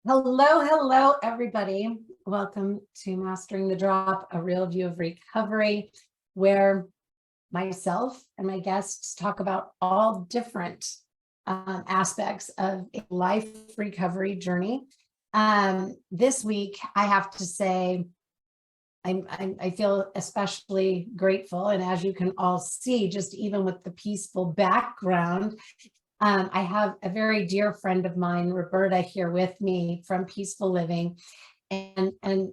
Hello, everybody. Welcome to Mastering the Drop, a real view of recovery, where myself and my guests talk about all different aspects of a life recovery journey. This week, I have to say, I feel especially grateful. And as you can all see, just even with the peaceful background, I have a very dear friend of mine, Roberta, here with me from Peacefull Living. And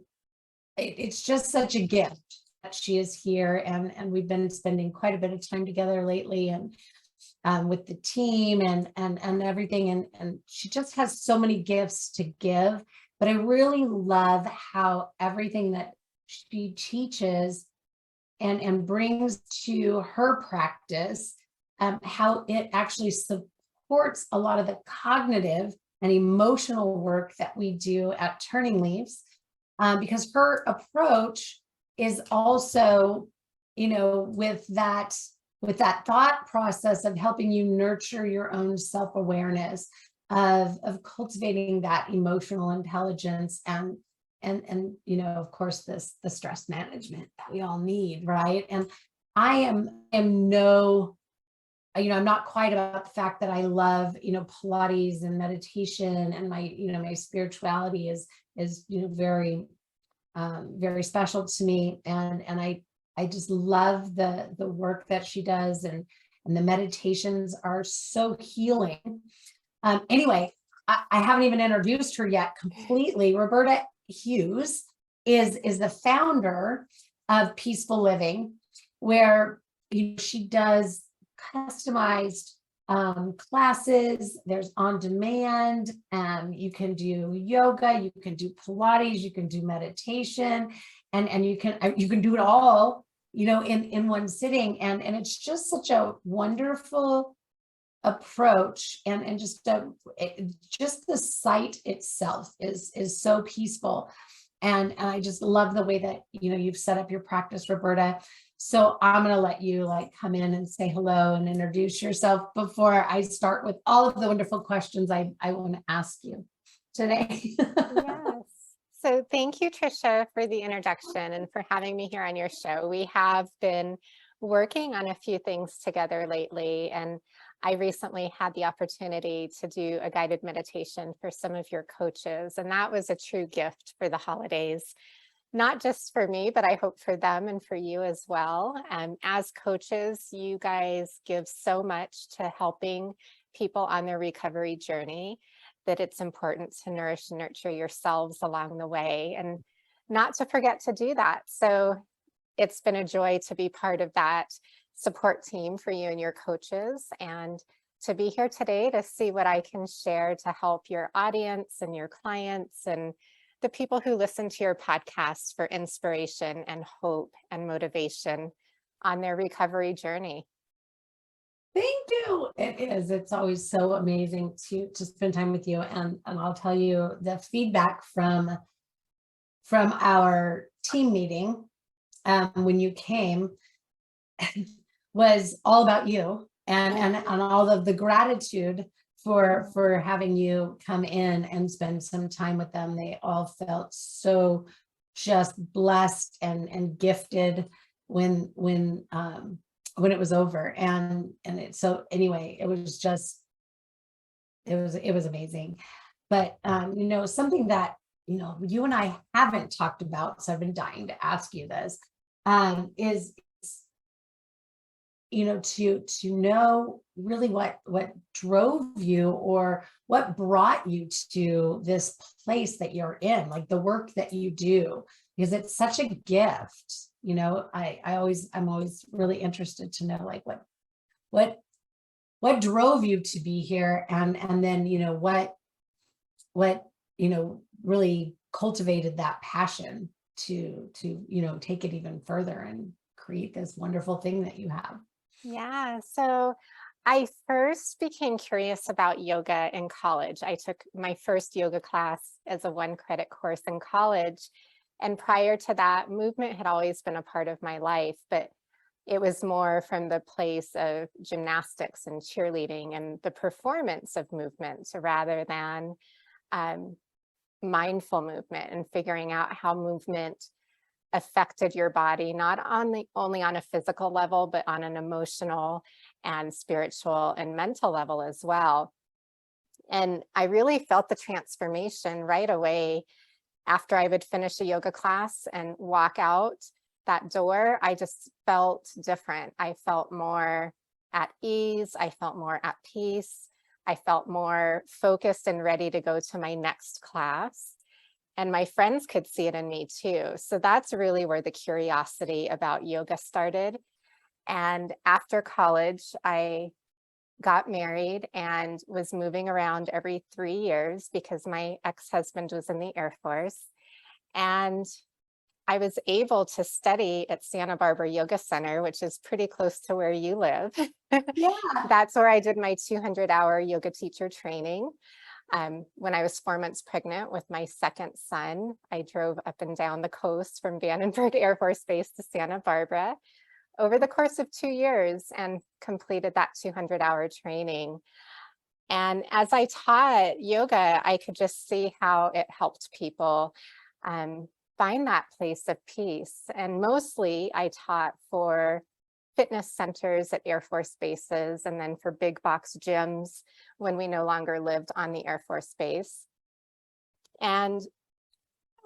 it's just such a gift that she is here. And we've been spending quite a bit of time together lately and with the team and everything. And she just has so many gifts to give. But I really love how everything that she teaches and brings to her practice, how it actually supports a lot of the cognitive and emotional work that we do at Turning Leaves, because her approach is also, with that thought process of helping you nurture your own self-awareness, of cultivating that emotional intelligence and of course the stress management that we all need, right? And I am no, I'm not quite about the fact that I love, Pilates and meditation, and my spirituality is very, very special to me. And I just love the work that she does, and the meditations are so healing. Anyway, I haven't even introduced her yet completely. Roberta Hughes is the founder of Peacefull Living, where she does customized classes. There's on demand. You can do yoga, you can do Pilates, you can do meditation, and you can do it all, in one sitting. And it's just such a wonderful approach, and just the site itself is so peaceful. And I just love the way that you've set up your practice, Roberta. So I'm going to let you come in and say hello and introduce yourself before I start with all of the wonderful questions I want to ask you today. Yes. So thank you, Tricia, for the introduction and for having me here on your show. We have been working on a few things together lately, and I recently had the opportunity to do a guided meditation for some of your coaches, and that was a true gift for the holidays, not just for me, but I hope for them and for you as well. As coaches, you guys give so much to helping people on their recovery journey that it's important to nourish and nurture yourselves along the way, and not to forget to do that. So it's been a joy to be part of that support team for you and your coaches, and to be here today to see what I can share to help your audience and your clients and the people who listen to your podcast for inspiration and hope and motivation on their recovery journey. Thank you. It is. It's always so amazing to spend time with you. And I'll tell you, the feedback from our team meeting, when you came, was all about you, and all of the gratitude for having you come in and spend some time with them. They all felt so just blessed and gifted when it was over. And so anyway, it was just, it was amazing. But something that you and I haven't talked about, so I've been dying to ask you this, is to know really what drove you, or what brought you to this place that you're in, like the work that you do, because it's such a gift. I'm always really interested to know, like, what drove you to be here, and then what really cultivated that passion to take it even further and create this wonderful thing that you have. Yeah, so I first became curious about yoga in college. I took my first yoga class as a 1-credit course in college. And prior to that, movement had always been a part of my life, but it was more from the place of gymnastics and cheerleading and the performance of movement rather than mindful movement and figuring out how movement affected your body, not only on a physical level, but on an emotional and spiritual and mental level as well. And I really felt the transformation right away after I would finish a yoga class and walk out that door. I just felt different. I felt more at ease. I felt more at peace. I felt more focused and ready to go to my next class. And my friends could see it in me too. So that's really where the curiosity about yoga started. And after college, I got married and was moving around every 3 years because my ex-husband was in the Air Force. And I was able to study at Santa Barbara Yoga Center, which is pretty close to where you live. Yeah. That's where I did my 200-hour yoga teacher training. When I was 4 months pregnant with my second son, I drove up and down the coast from Vandenberg Air Force Base to Santa Barbara over the course of 2 years and completed that 200-hour training. And as I taught yoga, I could just see how it helped people find that place of peace. And mostly I taught for fitness centers at Air Force bases, and then for big box gyms when we no longer lived on the Air Force base. And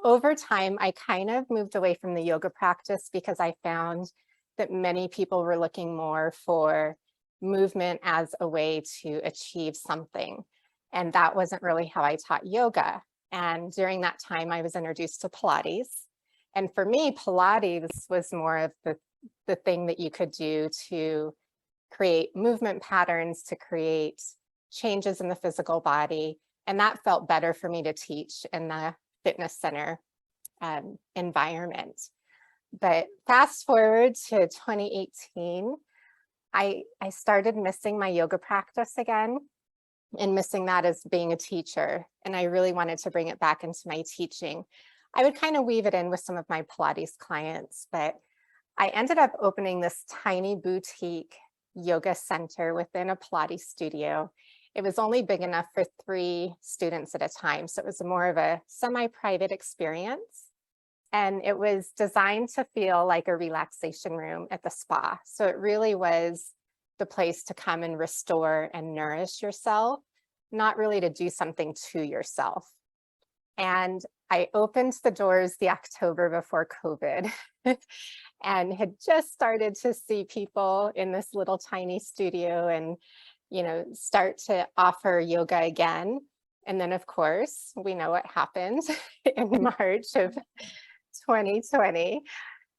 over time, I kind of moved away from the yoga practice because I found that many people were looking more for movement as a way to achieve something. And that wasn't really how I taught yoga. And during that time, I was introduced to Pilates. And for me, Pilates was more of the thing that you could do to create movement patterns, to create changes in the physical body. And that felt better for me to teach in the fitness center environment. But fast forward to 2018, I started missing my yoga practice again and missing that as being a teacher. And I really wanted to bring it back into my teaching. I would kind of weave it in with some of my Pilates clients, but I ended up opening this tiny boutique yoga center within a Pilates studio. It was only big enough for 3 students at a time. So it was more of a semi-private experience. And it was designed to feel like a relaxation room at the spa. So it really was the place to come and restore and nourish yourself, not really to do something to yourself. And I opened the doors the October before COVID and had just started to see people in this little tiny studio and, start to offer yoga again. And then, of course, we know what happened in March of 2020.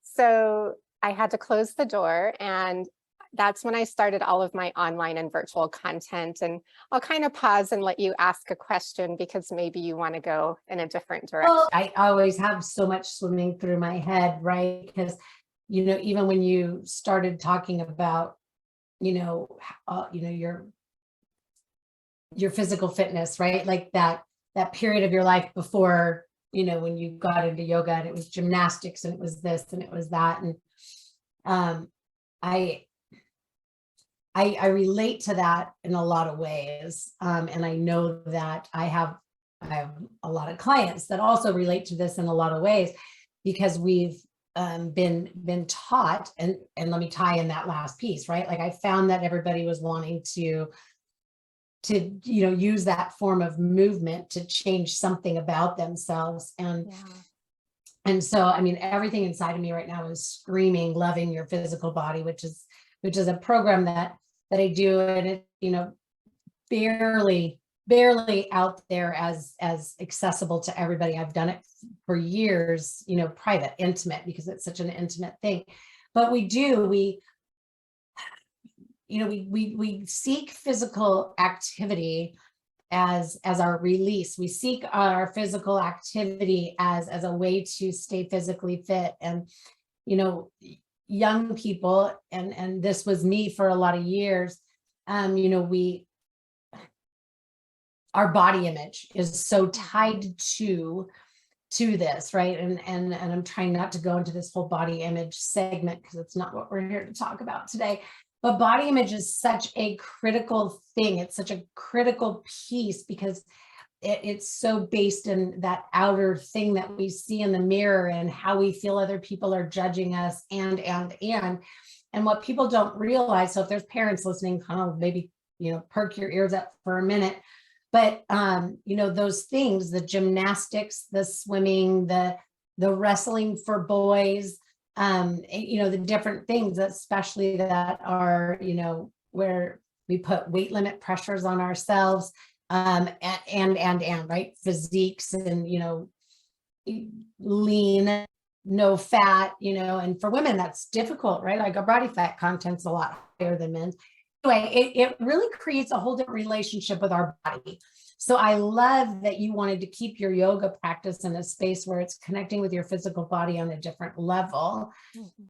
So I had to close the door, and that's when I started all of my online and virtual content. And I'll kind of pause and let you ask a question because maybe you want to go in a different direction. Well, I always have so much swimming through my head, right? Because, even when you started talking about, your physical fitness, right? Like that period of your life before, when you got into yoga and it was gymnastics and it was this and it was that. And I relate to that in a lot of ways. And I know that I have a lot of clients that also relate to this in a lot of ways because we've been taught, and let me tie in that last piece, right? Like I found that everybody was wanting to use that form of movement to change something about themselves. And so, I mean, everything inside of me right now is screaming, loving your physical body, which is a program that I do. And it, barely out there as accessible to everybody. I've done it for years, private, intimate, because it's such an intimate thing. But we seek physical activity as our release. We seek our physical activity as a way to stay physically fit. And, young people, and this was me for a lot of years, our body image is so tied to this, right? And I'm trying not to go into this whole body image segment because it's not what we're here to talk about today. But body image is such a critical thing. It's such a critical piece because it's so based in that outer thing that we see in the mirror and how we feel other people are judging us and what people don't realize. So if there's parents listening, kind of maybe, perk your ears up for a minute. But, those things, the gymnastics, the swimming, the wrestling for boys, the different things, especially that are, where we put weight limit pressures on ourselves, and right, physiques and, lean, no fat, and for women, that's difficult, right? Like our body fat content's a lot higher than men's. Anyway, it really creates a whole different relationship with our body. So I love that you wanted to keep your yoga practice in a space where it's connecting with your physical body on a different level.